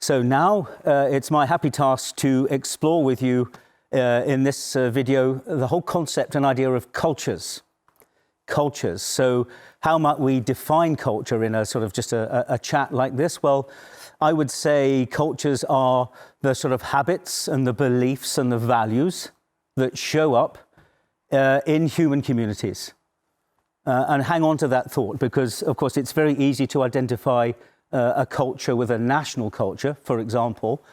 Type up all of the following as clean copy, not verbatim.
So now it's my happy task to explore with you in this video the whole concept and idea of cultures. Cultures. So how might we define culture in a sort of just a chat like this? Well, I would say cultures are the sort of habits and the beliefs and the values that show up in human communities. And hang on to that thought, because of course it's very easy to identify a culture with a national culture, for example,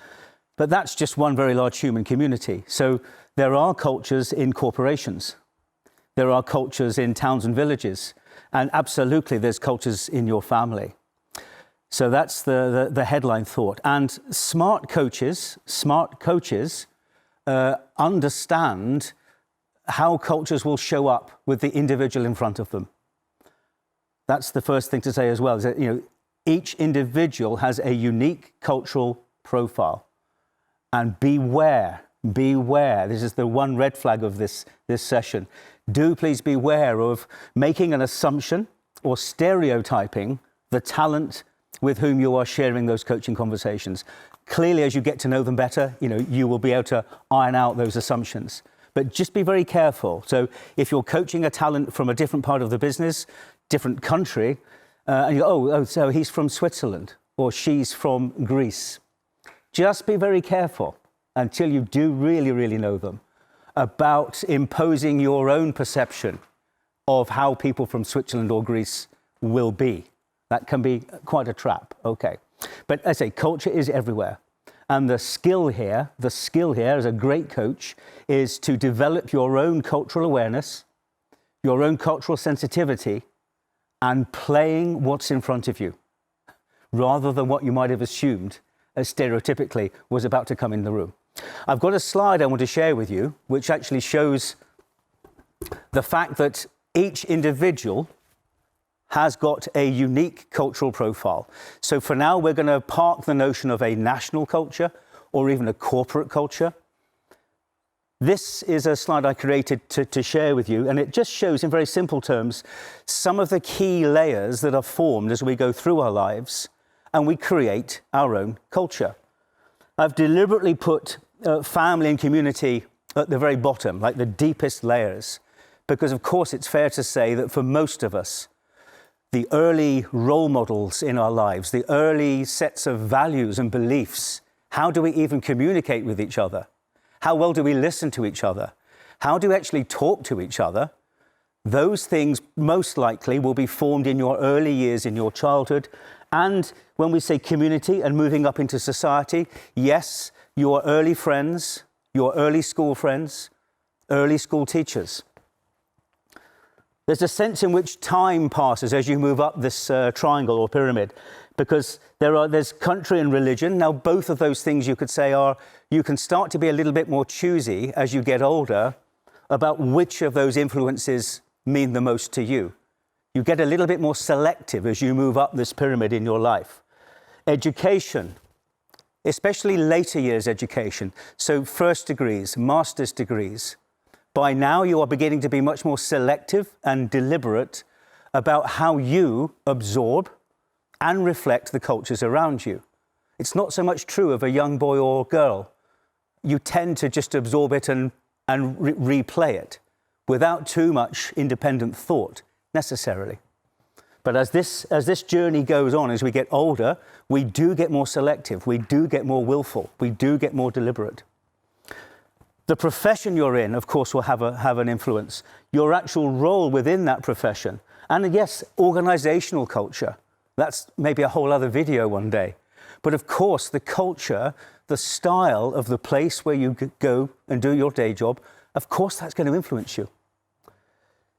but that's just one very large human community. So there are cultures in corporations, there are cultures in towns and villages, and absolutely there's cultures in your family. So that's the headline thought. And smart coaches understand how cultures will show up with the individual in front of them. That's the first thing to say as well, is that, each individual has a unique cultural profile. And beware, this is the one red flag of this session. Do please beware of making an assumption or stereotyping the talent with whom you are sharing those coaching conversations. Clearly, as you get to know them better, you will be able to iron out those assumptions. But just be very careful. So if you're coaching a talent from a different part of the business, different country, and you go, oh, so he's from Switzerland or she's from Greece. Just be very careful until you do really, really know them about imposing your own perception of how people from Switzerland or Greece will be. That can be quite a trap, okay. But as I say, culture is everywhere. And the skill here as a great coach is to develop your own cultural awareness, your own cultural sensitivity, and playing what's in front of you, rather than what you might have assumed as stereotypically was about to come in the room. I've got a slide I want to share with you, which actually shows the fact that each individual has got a unique cultural profile. So for now, we're going to park the notion of a national culture or even a corporate culture. This is a slide I created to share with you, and it just shows in very simple terms some of the key layers that are formed as we go through our lives and we create our own culture. I've deliberately put family and community at the very bottom, like the deepest layers, because of course it's fair to say that for most of us, the early role models in our lives, the early sets of values and beliefs, how do we even communicate with each other? How well do we listen to each other? How do we actually talk to each other? Those things most likely will be formed in your early years in your childhood. And when we say community and moving up into society, yes, your early friends, your early school friends, early school teachers. There's a sense in which time passes as you move up this triangle or pyramid, because there's country and religion. Now, both of those things you could say you can start to be a little bit more choosy as you get older about which of those influences mean the most to you. You get a little bit more selective as you move up this pyramid in your life. Education, especially later years education, so first degrees, master's degrees. By now, you are beginning to be much more selective and deliberate about how you absorb and reflect the cultures around you. It's not so much true of a young boy or girl. You tend to just absorb it and replay it without too much independent thought necessarily. But as this journey goes on, as we get older, we do get more selective, we do get more willful, we do get more deliberate. The profession you're in, of course, will have an influence. Your actual role within that profession. And yes, organizational culture. That's maybe a whole other video one day. But of course, the culture, the style of the place where you go and do your day job, of course, that's going to influence you.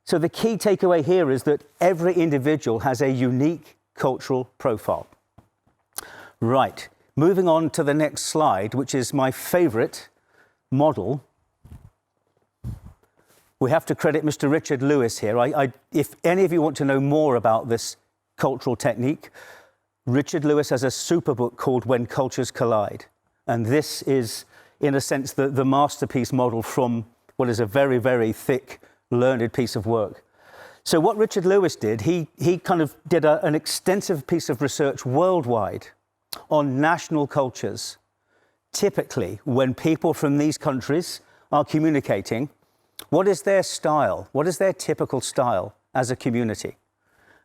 So the key takeaway here is that every individual has a unique cultural profile. Right, moving on to the next slide, which is my favorite model. We have to credit Mr. Richard Lewis here. If any of you want to know more about this cultural technique, Richard Lewis has a super book called When Cultures Collide. And this is, in a sense, the masterpiece model from what is a very, very thick, learned piece of work. So what Richard Lewis did, he kind of did an extensive piece of research worldwide on national cultures. Typically, when people from these countries are communicating, what is their style? What is their typical style as a community?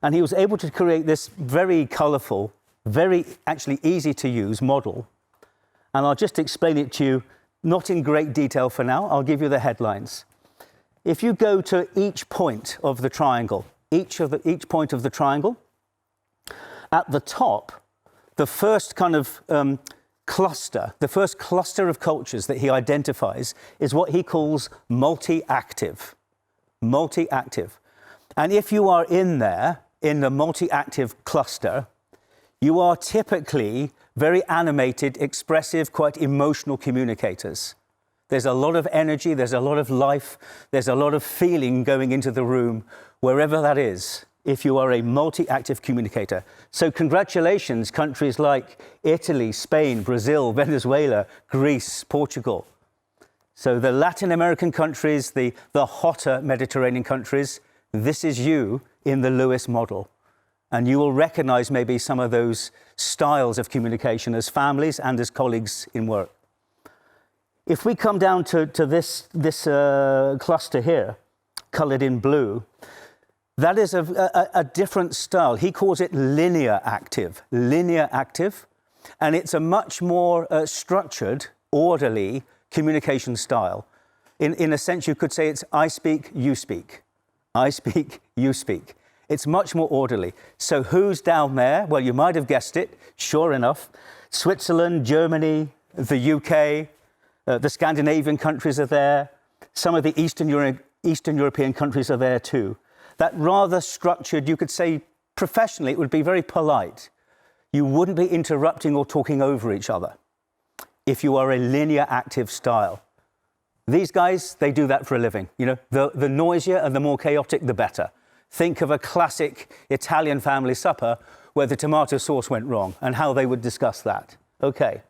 And he was able to create this very colourful, very actually easy to use model. And I'll just explain it to you, not in great detail for now. I'll give you the headlines. If you go to each point of the triangle, each point of the triangle, at the top, the first kind of cluster, the first cluster of cultures that he identifies is what he calls multi-active. Multi-active. And if you are in there, in the multi-active cluster, you are typically very animated, expressive, quite emotional communicators. There's a lot of energy, there's a lot of life, there's a lot of feeling going into the room, wherever that is, if you are a multi-active communicator. So congratulations, countries like Italy, Spain, Brazil, Venezuela, Greece, Portugal. So the Latin American countries, the hotter Mediterranean countries, this is you in the Lewis model. And you will recognize maybe some of those styles of communication as families and as colleagues in work. If we come down to this cluster here, colored in blue, that is a different style. He calls it linear active, and it's a much more structured, orderly communication style. In a sense, you could say it's I speak, you speak. I speak, you speak. It's much more orderly. So who's down there? Well, you might have guessed it, sure enough. Switzerland, Germany, the UK, the Scandinavian countries are there. Some of the Eastern European countries are there too. That rather structured, you could say professionally, it would be very polite. You wouldn't be interrupting or talking over each other if you are a linear active style. These guys, they do that for a living. You know, the noisier and the more chaotic, the better. Think of a classic Italian family supper where the tomato sauce went wrong and how they would discuss that. Okay.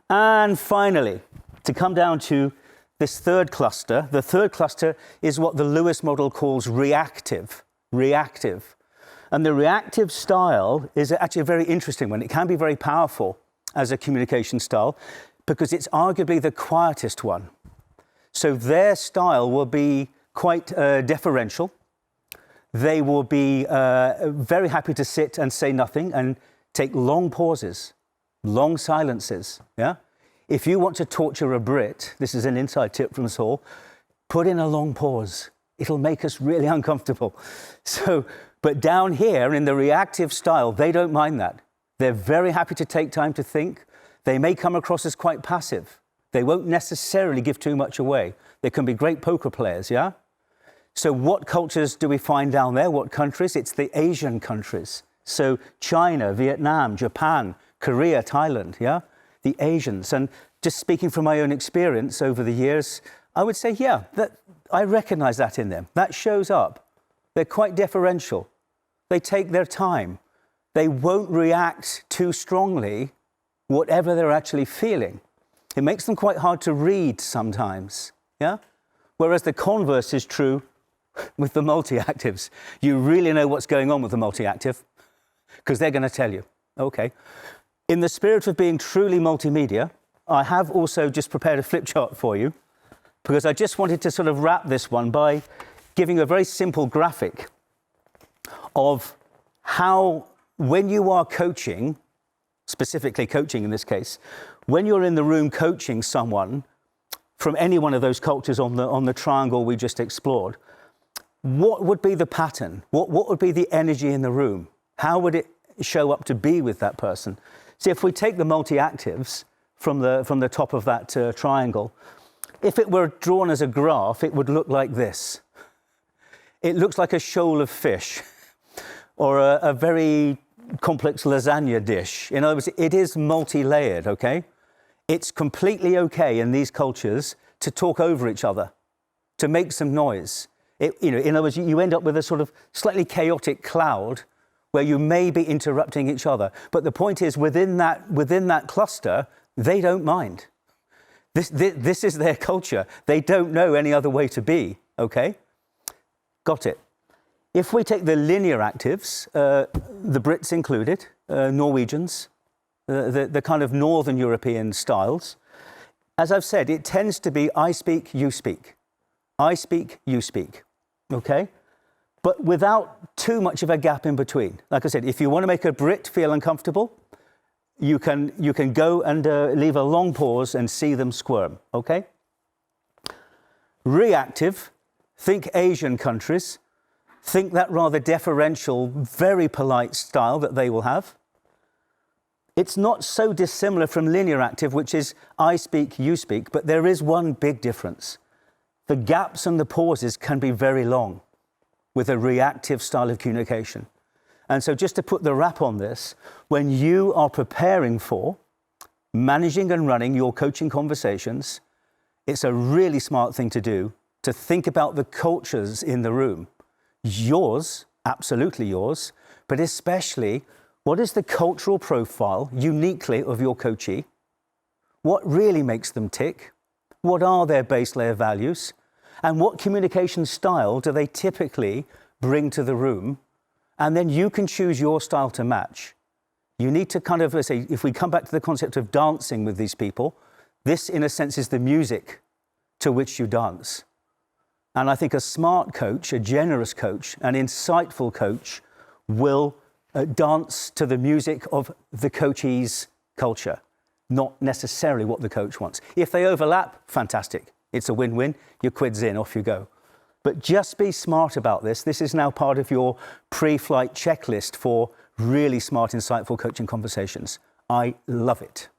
And finally, to come down to this third cluster, the third cluster is what the Lewis model calls reactive. And the reactive style is actually a very interesting one. It can be very powerful as a communication style because it's arguably the quietest one. So their style will be quite deferential. They will be very happy to sit and say nothing and take long pauses, long silences, yeah? If you want to torture a Brit, this is an inside tip from us all, put in a long pause. It'll make us really uncomfortable. So, but down here in the reactive style, they don't mind that. They're very happy to take time to think. They may come across as quite passive. They won't necessarily give too much away. They can be great poker players, yeah? So what cultures do we find down there? What countries? It's the Asian countries. So China, Vietnam, Japan, Korea, Thailand, yeah? The Asians. And just speaking from my own experience over the years, I would say, yeah, that I recognize that in them. That shows up. They're quite deferential. They take their time. They won't react too strongly, whatever they're actually feeling. It makes them quite hard to read sometimes, yeah? Whereas the converse is true with the multi-actives. You really know what's going on with the multi-active because they're going to tell you. Okay. In the spirit of being truly multimedia, I have also just prepared a flip chart for you because I just wanted to sort of wrap this one by giving a very simple graphic of how, when you are coaching, specifically coaching in this case, when you're in the room coaching someone from any one of those cultures on the triangle we just explored, what would be the pattern? What would be the energy in the room? How would it show up to be with that person? See, if we take the multi-actives from the top of that triangle, if it were drawn as a graph, it would look like this. It looks like a shoal of fish or a very complex lasagna dish. In other words, it is multi-layered, okay? It's completely okay in these cultures to talk over each other, to make some noise. In other words, you end up with a sort of slightly chaotic cloud where you may be interrupting each other. But the point is, within that cluster, they don't mind. This is their culture. They don't know any other way to be, okay? Got it. If we take the linear actives, the Brits included, Norwegians, the kind of Northern European styles. As I've said, it tends to be I speak, you speak. I speak, you speak, okay? But without too much of a gap in between. Like I said, if you want to make a Brit feel uncomfortable, you can go and leave a long pause and see them squirm, okay? Reactive, think Asian countries, think that rather deferential, very polite style that they will have. It's not so dissimilar from linear active, which is I speak, you speak, but there is one big difference. The gaps and the pauses can be very long with a reactive style of communication. And so just to put the wrap on this, when you are preparing for managing and running your coaching conversations, it's a really smart thing to do to think about the cultures in the room. Yours, absolutely yours, but especially what is the cultural profile uniquely of your coachee? What really makes them tick? What are their base layer values? And what communication style do they typically bring to the room? And then you can choose your style to match. You need to kind of say, if we come back to the concept of dancing with these people, this in a sense is the music to which you dance. And I think a smart coach, a generous coach, an insightful coach will dance to the music of the coachee's culture, not necessarily what the coach wants. If they overlap, fantastic. It's a win-win. Your quid's in, off you go. But just be smart about this. This is now part of your pre-flight checklist for really smart, insightful coaching conversations. I love it.